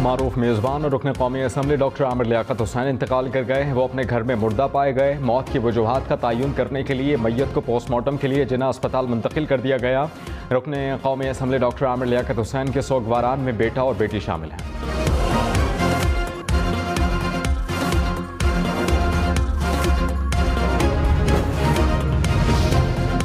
मारूफ मेज़बान और रुकन कौमी असम्बली डॉक्टर आमिर लियाकत हुसैन इंतकाल कर गए। वो अपने घर में मुर्दा पाए गए। मौत की वजूहात का तयन करने के लिए मैयत को पोस्टमार्टम के लिए जिन्ना अस्पताल मुंतकिल कर दिया गया। रुकन कौमी असम्बली डॉक्टर आमिर लियाकत हुसैन के सोगवारान में बेटा और बेटी शामिल हैं।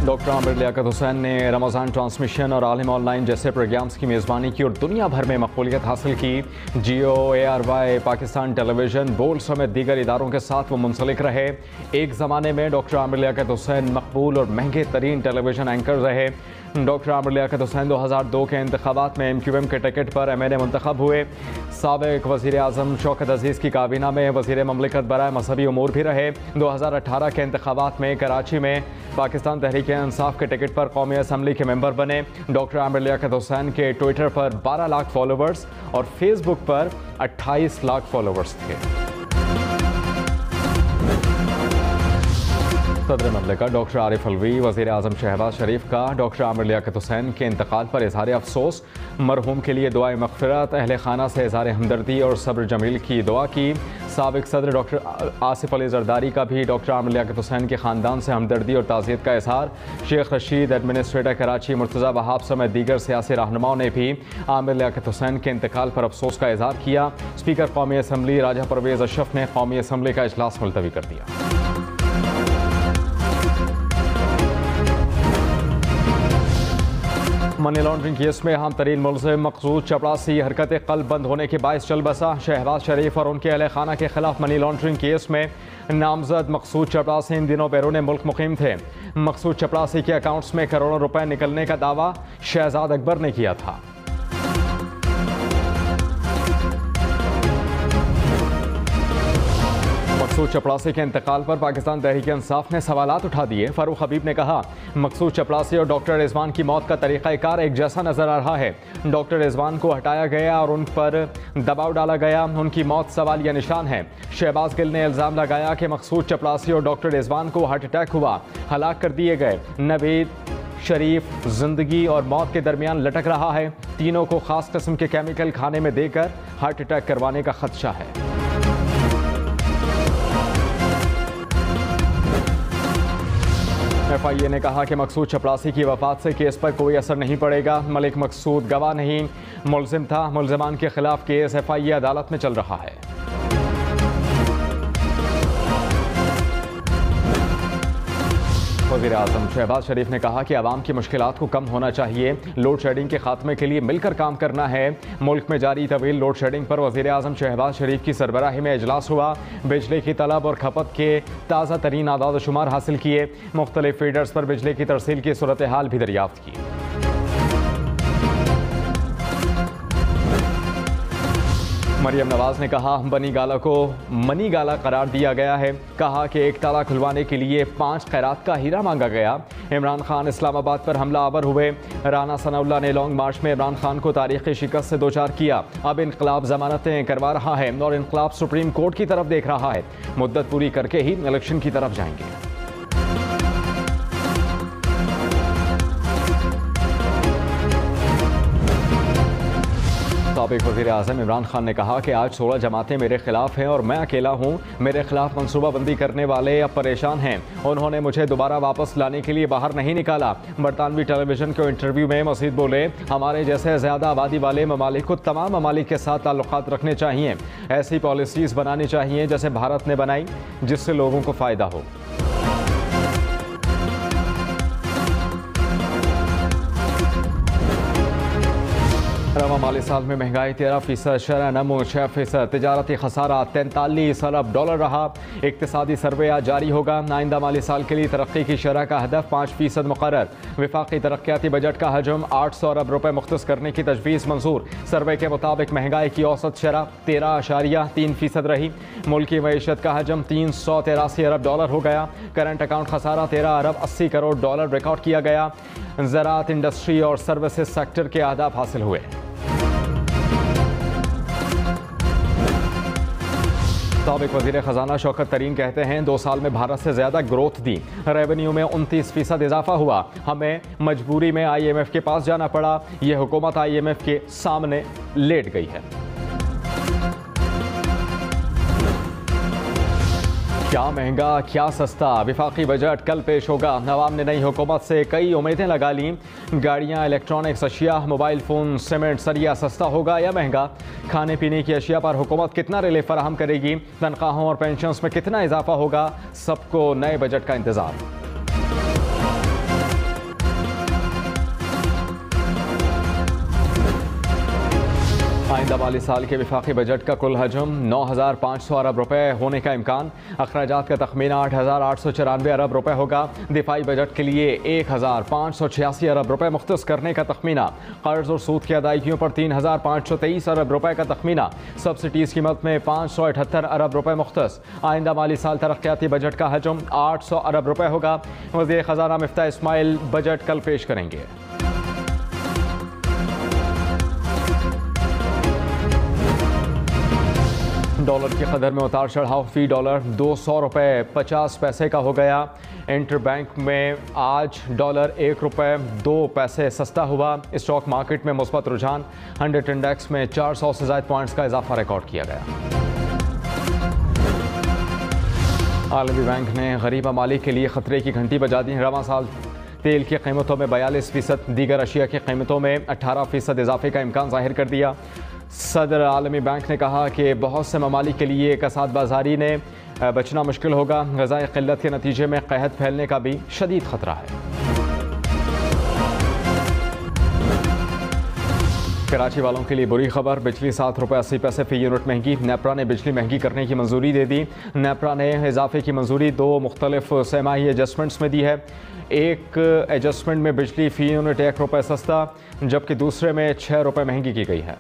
डॉक्टर आमिर लियाकत हुसैन ने रमज़ान ट्रांसमिशन और आलिम ऑनलाइन जैसे प्रोग्राम्स की मेज़बानी की और दुनिया भर में मकबूलियत हासिल की। जियो, ARY, पाकिस्तान टेलीविज़न, बोल्ड समेत दीगर इदारों के साथ वो मुंसलिक रहे। एक ज़माने में डॉक्टर आमिर लियाकत हुसैन मकबूल और महंगे तरीन टेलीविज़न एंकर रहे। डॉक्टर आमिर लियाकत हुसैन 2002 के इंतखाबात में MQM के टिकट पर MNA मुंतखब हुए। साबिक वज़ीर आज़म शौकत अजीज़ की काबीना में वज़ीर ममलिकत बराए मजहबी उमूर भी रहे। 2018 के इंतखाबात में कराची में पाकिस्तान तहरीक इंसाफ के टिकट पर कौमी असम्बली के मेंबर बने। डॉक्टर आमिर लियाकत हुसैन के ट्विटर पर 12 लाख फॉलोवर्स और फेसबुक पर 28 लाख फॉलोवर्स थे। सदर ममलिकत डॉक्टर आरिफ अलवी, वज़ीर आज़म शहबाज शरीफ का डॉक्टर आमिर लियाकत हुसैन के इंतकाल पर इज़हार अफसोस। मरहूम के लिए दुआए मग़फ़िरत, अहले खाना से इज़हार हमदर्दी और सब्र जमील की दुआ की। साबिक सदर डॉक्टर आसिफ अली ज़रदारी का भी डॉक्टर आमिर लियाकत हुसैन के ख़ानदान से हमदर्दी और ताज़ियत का इज़हार। शेख रशीद, एडमिनिस्ट्रेटर कराची मुर्तज़ा वहाब समेत दीगर सियासी रहनुमाओं ने भी आमिर लियाकत हुसैन के इंतकाल पर अफसोस का इज़हार किया। स्पीकर कौमी असम्बली राजा परवेज़ अशरफ ने कौमी असम्बली का इजलास मुलतवी कर दिया। मनी लॉन्ड्रिंग केस में अहम तरीन मुलज़िम मकसूद चपरासी हरकत क़ल्ब बंद होने के बायस चल बसा। शहबाज शरीफ और उनके अहले खाना के खिलाफ मनी लॉन्ड्रिंग केस में नामजद मकसूद चपरासी इन दिनों बैरून मुल्क मुकीम थे। मकसूद चपरासी के अकाउंट्स में करोड़ों रुपए निकलने का दावा शहजाद अकबर ने किया था। मकसूद चपरासी के इंतकाल पर पाकिस्तान तहरीक इंसाफ ने सवालात उठा दिए। फारूक हबीब ने कहा, मकसूद चपरासी और डॉक्टर रिजवान की मौत का तरीक़ाकार एक जैसा नजर आ रहा है। डॉक्टर रिजवान को हटाया गया और उन पर दबाव डाला गया। उनकी मौत सवाल या निशान है। शहबाज गिल ने इल्ज़ाम लगाया कि मकसूद चपरासी और डॉक्टर रिजवान को हार्ट अटैक हुआ, हलाक कर दिए गए। नवीद शरीफ जिंदगी और मौत के दरमियान लटक रहा है। तीनों को खास किस्म के केमिकल खाने में देकर हार्ट अटैक करवाने का खदशा है। FIA ने कहा कि मकसूद चपरासी की वफात से केस पर कोई असर नहीं पड़ेगा। मलिक मकसूद गवाह नहीं, मुलजिम था। मुलजमान के खिलाफ केस FIA अदालत में चल रहा है। वज़ीर आज़म शहबाज शरीफ ने कहा कि आवाम की मुश्किलात को कम होना चाहिए। लोड शेडिंग के खात्मे के लिए मिलकर काम करना है। मुल्क में जारी तवील लोड शेडिंग पर वज़ीर आज़म शहबाज शरीफ की सरबराही में इजलास हुआ। बिजली की तलब और खपत के ताज़ा तरीन आदाद शुमार हासिल किए। मुख्तलिफ फीडर्स पर बिजली की तरसील की सूरत हाल भी दरियाफ्त की। मरियम नवाज ने कहा, बनी गाला को मनी गाला करार दिया गया है। कहा कि एक ताला खुलवाने के लिए 5 खैरात का हीरा मांगा गया। इमरान खान इस्लामाबाद पर हमला आवर हुए। राना सनाउल्लाह ने लॉन्ग मार्च में इमरान खान को तारीखी शिकस्त से दो चार किया। अब इनकलाब जमानतें करवा रहा है और इनकलाब सुप्रीम कोर्ट की तरफ देख रहा है। मुद्दत पूरी करके ही इलेक्शन की तरफ जाएंगे। साबिक वज़ीर आज़म इमरान खान ने कहा कि आज 16 जमातें मेरे खिलाफ हैं और मैं अकेला हूँ। मेरे खिलाफ मनसूबाबंदी करने वाले अब परेशान हैं। उन्होंने मुझे दोबारा वापस लाने के लिए बाहर नहीं निकाला। बरतानवी टेलीविजन के इंटरव्यू में मजीद बोले, हमारे जैसे ज़्यादा आबादी वाले ममालिक को तमाम ममालिक के साथ ताल्लुकात रखने चाहिए। ऐसी पॉलिसीज़ बनानी चाहिए जैसे भारत ने बनाई, जिससे लोगों को फ़ायदा हो। रवा माली साल में महंगाई 13%, शरह नमो 6%, तिजारती खसारा 43 अरब डॉलर रहा। इक्तिसादी सर्वे आज जारी होगा। आइंदा माली साल के लिए तरक्की की शरह का हदफ 5% मुकर्रर। विफाकी तरक्याती बजट का हजम 800 अरब रुपए मुख्तस करने की तजवीज़ मंजूर। सर्वे के मुताबिक महंगाई की औसत शरह 13.3% रही। मुल्की मईशत का हजम 383 अरब डॉलर हो गया। करंट अकाउंट खसारा 13 अरब 80 करोड़ डॉलर रिकॉर्ड किया गया। ज़राअत, इंडस्ट्री और सर्विसेज सेक्टर के अहदाफ हासिल हुए। साबिक वज़ीर ख़जाना शौकत तरीन कहते हैं, 2 साल में भारत से ज़्यादा ग्रोथ दी। रेवेन्यू में 29% इजाफा हुआ। हमें मजबूरी में IMF के पास जाना पड़ा। यह हुकूमत IMF के सामने लेट गई है। क्या महंगा क्या सस्ता, विफाकी बजट कल पेश होगा। नवाब ने नई हुकूमत से कई उम्मीदें लगा ली। गाड़ियाँ, इलेक्ट्रॉनिक्स अशिया, मोबाइल फ़ोन, सीमेंट, सरिया सस्ता होगा या महंगा। खाने पीने की अशिया पर हुकूमत कितना रिलीफ फराहम करेगी। तनख्वाहों और पेंशन में कितना इजाफा होगा। सबको नए बजट का इंतज़ार। आइंदा माली साल के विफाकी बजट का कुल हजम 9,500 अरब रुपए होने का इम्कान। अखराजात का तखमीना 8,894 अरब रुपए होगा। दिफाई बजट के लिए 1,586 अरब रुपए मुख्तस करने का तखमीना। कर्ज और सूद की अदायगियों पर 3,523 अरब रुपए का तखमीना। सब्सिडीज़ कीमत में 578 अरब रुपए मुख्तस। आइंदा माली साल तरक्याती बजट का हजम 800 अरब रुपए होगा। वज़ीर ख़जाना मिफ्ताह इस्माइल बजट कल पेश करेंगे। डॉलर की कदर में उतार चढ़ाव। फी डॉलर 200 रुपये 50 पैसे का हो गया। इंटर बैंक में आज डॉलर 1 रुपये 2 पैसे सस्ता हुआ। स्टॉक मार्केट में मुस्बत रुझान। 100 इंडेक्स में 400 से ज़ायद पॉइंट्स का इजाफा रिकॉर्ड किया गया। आलमी बैंक ने गरीब ममालिक के लिए खतरे की घंटी बजा दी। रवां साल तेल की कीमतों में 42%, दीगर अशिया की कीमतों में 18% इजाफे का इम्कान जाहिर कर दिया। सदर आलमी बैंक ने कहा कि बहुत से ममालिक के लिए कसाद बाजारी ने बचना मुश्किल होगा। ग़िज़ाई क़िल्लत के नतीजे में क़हत फैलने का भी शदीद ख़तरा है। कराची वालों के लिए बुरी खबर। बिजली 7 रुपये 80 पैसे फ़ी यूनिट महंगी। नेपरा ने बिजली महंगी करने की मंजूरी दे दी। नेपरा ने इजाफे की मंजूरी 2 मुख्तलिफ सेमाही एडजस्टमेंट्स में दी है। एक एडजस्टमेंट में बिजली फ़ी यूनिट 1 रुपये सस्ता, जबकि दूसरे में 6 रुपये महंगी की गई है।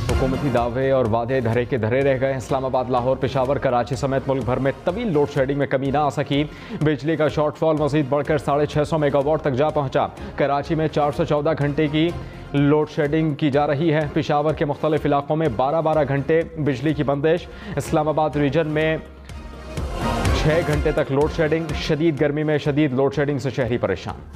हुकूमती दावे और वादे धरे के धरे रह गए। इस्लामाबाद, लाहौर, पेशावर, कराची समेत मुल्क भर में तवील लोड शेडिंग में कमी ना आ सकी। बिजली का शॉर्टफॉल मजीद बढ़कर 650 मेगावाट तक जा पहुंचा। कराची में 414 घंटे की लोड शेडिंग की जा रही है। पेशावर के मुख्तलिफ इलाकों में 12-12 घंटे बिजली की बंदिश। इस्लामाबाद रीजन में 6 घंटे तक लोड शेडिंग। शदीद गर्मी में शदीद लोड शेडिंग से शहरी परेशान।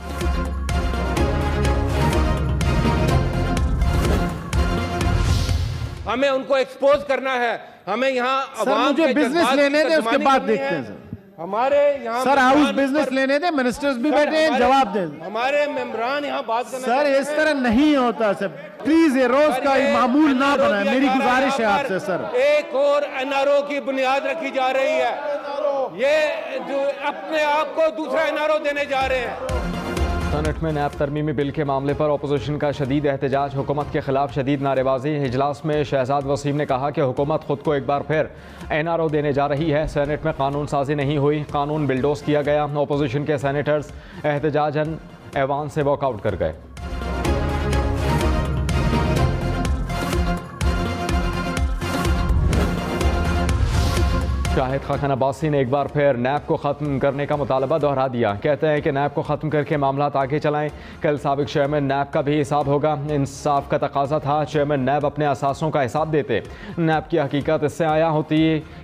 हमें उनको एक्सपोज करना है। हमें यहाँ सर मुझे बिजनेस लेने दे, उसके बाद देखते हैं सर। हमारे यहाँ सर हाउस बिजनेस लेने दे, मिनिस्टर्स भी बैठे हैं, जवाब दें। हमारे मेंबरान यहाँ बात करना। सर इस तरह नहीं होता सर, प्लीज ये रोज का मामूल ना बनाए, मेरी गुजारिश है आपसे सर। एक और एनआरओ की बुनियाद रखी जा रही है। ये जो अपने आप को दूसरा एनआरओ देने जा रहे हैं। सेनेट में नैब तरमीमी बिल के मामले पर अपोजिशन का शदीद एहतजाज। हुकूमत के खिलाफ शदीद नारेबाजी। इजलास में शहजाद वसीम ने कहा कि हुकूमत खुद को एक बार फिर एनआरओ देने जा रही है। सेनेट में कानून साजी नहीं हुई, कानून बिल्डोज किया गया। अपोजिशन के सेनेटर्स एहतजाजन ऐवान से वॉकआउट कर गए। शाहिद खान अब्बासी ने एक बार फिर नैब को ख़त्म करने का मुतालबा दोहरा दिया। कहते हैं कि नैब को ख़त्म करके मामला आगे चलाएं। कल साबिक चेयरमैन नैब का भी हिसाब होगा। इंसाफ का तकाजा था, चेयरमैन नैब अपने असासों का हिसाब देते। नैब की हकीकत इससे आया होती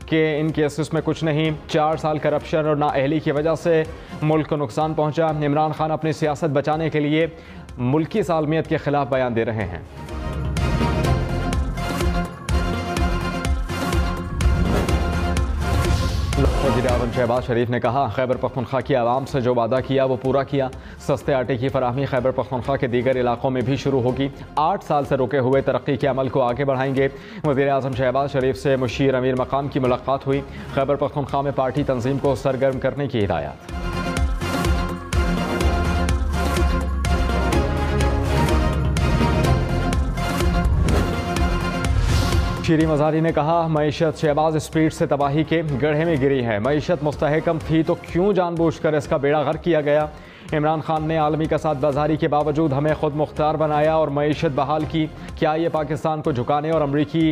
कि इन केसेस में कुछ नहीं। 4 साल करप्शन और नाअहली की वजह से मुल्क को नुकसान पहुँचा। इमरान खान अपनी सियासत बचाने के लिए मुल्की सालमियत के खिलाफ बयान दे रहे हैं। वज़ीर आज़म शहबाज शरीफ ने कहा, खैबर पख्तूनख्वा की आवाम से जो वादा किया वो पूरा किया। सस्ते आटे की फराहमी खैबर पख्तूनख्वा के दीगर इलाकों में भी शुरू होगी। 8 साल से रुके हुए तरक्की के अमल को आगे बढ़ाएंगे। वज़ीर आज़म शहबाज शरीफ से मुशीर अमीर मकाम की मुलाकात हुई। खैबर पख्तूनख्वा में पार्टी तंजीम को सरगर्म करने की हिदायत। शीरी मज़ारी ने कहा, मईशत शहबाज स्पीड से तबाही के गड्ढे में गिरी है। मईशत मुस्तहकम थी तो क्यों जानबूझकर इसका बेड़ा गर्क किया गया। इमरान खान ने आलमी कसाद बाजारी के बावजूद हमें खुद मुख्तार बनाया और मईशत बहाल की। क्या ये पाकिस्तान को झुकाने और अमरीकी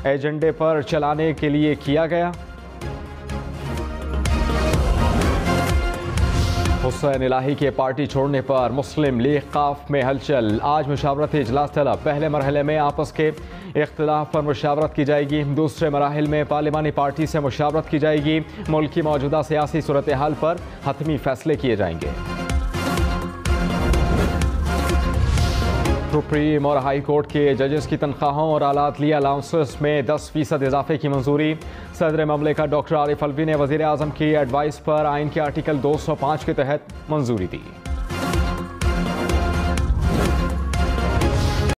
एजेंडे पर चलाने के लिए किया गया। हुसैन इलाही के पार्टी छोड़ने पर मुस्लिम लीग काफ में हलचल। आज मुशावरती इजलास तलब। पहले मरहले में आपस के इख्तिलाफ पर मुशावरत की जाएगी। दूसरे मराहिल में पार्लिमानी पार्टी से मुशावरत की जाएगी। मुल्क की मौजूदा सियासी सूरत हाल पर हतमी फैसले किए जाएंगे। सुप्रीम और हाई कोर्ट के जजेस की तनख्वाहों और आलात लिया अलाउंसेस में 10% इजाफे की मंजूरी। सदर ममलिकत डॉक्टर आरिफ अलवी ने वजीर आजम की एडवाइस पर आइन के आर्टिकल 205 के तहत मंजूरी दी।